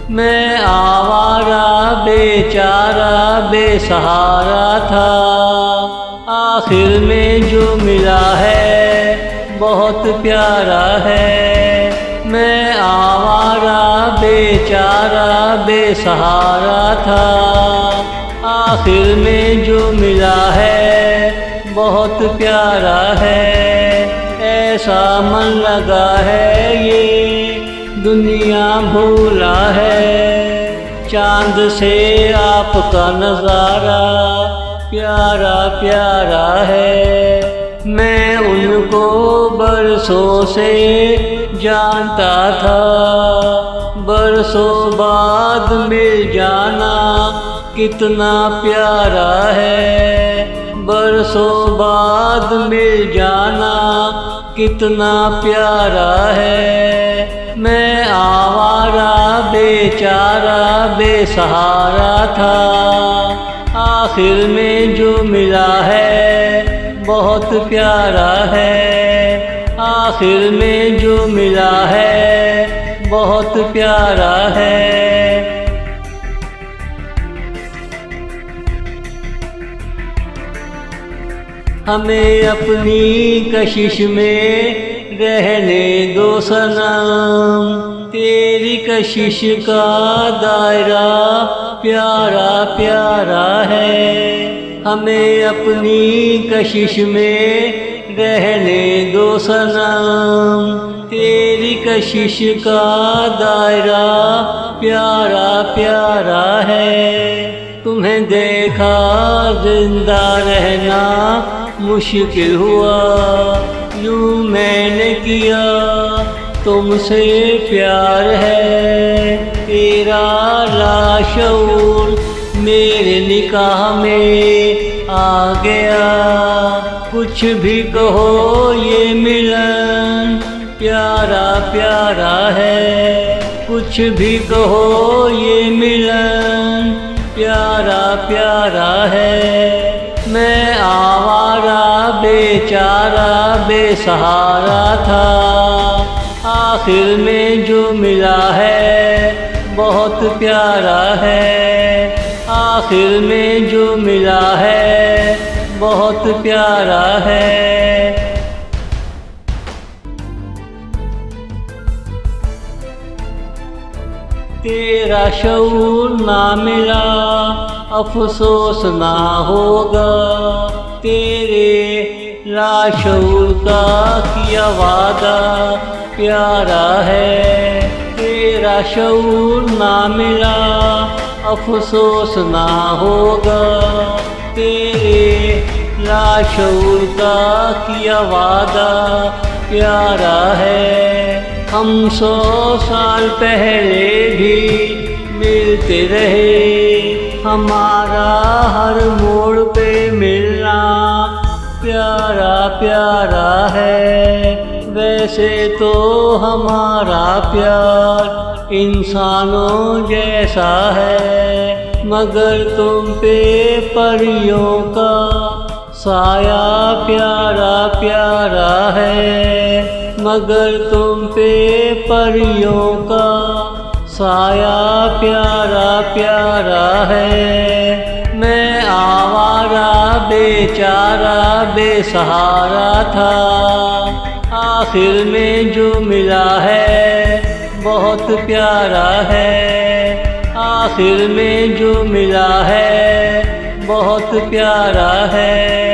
मैं आवारा बेचारा बेसहारा था, आखिर में जो मिला है बहुत प्यारा है। मैं आवारा बेचारा बेसहारा था, आखिर में जो मिला है बहुत प्यारा है। ऐसा मन लगा है ये दुनिया भूला है, चांद से आपका नज़ारा प्यारा प्यारा है। मैं उनको बरसों से जानता था, बरसों बाद मिल जाना कितना प्यारा है। बरसों बाद मिल जाना कितना प्यारा है। मैं आवारा बेचारा बेसहारा था, आखिर में जो मिला है बहुत प्यारा है। आखिर में जो मिला है बहुत प्यारा है। हमें अपनी कशिश में रहने दो सनम, तेरी कशिश का दायरा प्यारा प्यारा है। हमें अपनी कशिश में रहने दो सनम, तेरी कशिश का दायरा प्यारा प्यारा है। तुम्हें देखा जिंदा रहना मुश्किल हुआ, यूं मैंने किया तुमसे प्यार है। तेरा लाशऊर मेरे निकाह में आ गया, कुछ भी कहो ये मिलन प्यारा प्यारा है। कुछ भी कहो ये मिलन प्यारा प्यारा है। मैं आवारा बेचारा बेसहारा था, आखिर में जो मिला है बहुत प्यारा है। आखिर में जो मिला है बहुत प्यारा है। तेरा शऊर ना मिला अफसोस ना होगा, तेरे लाशऊर का किया वादा प्यारा है। तेरा शऊर ना मिला अफसोस ना होगा, तेरे लाशऊर का किया वादा प्यारा है। हम 100 साल पहले भी मिलते रहे, हमारा हर मोड़ पे मिलना प्यारा प्यारा है। वैसे तो हमारा प्यार इंसानों जैसा है, मगर तुम पे परियों का साया प्यारा प्यारा है। मगर तुम पे परियों का साया प्यारा प्यारा है। मैं आवारा बेचारा बेसहारा था, आखिर में जो मिला है बहुत प्यारा है। आखिर में जो मिला है बहुत प्यारा है।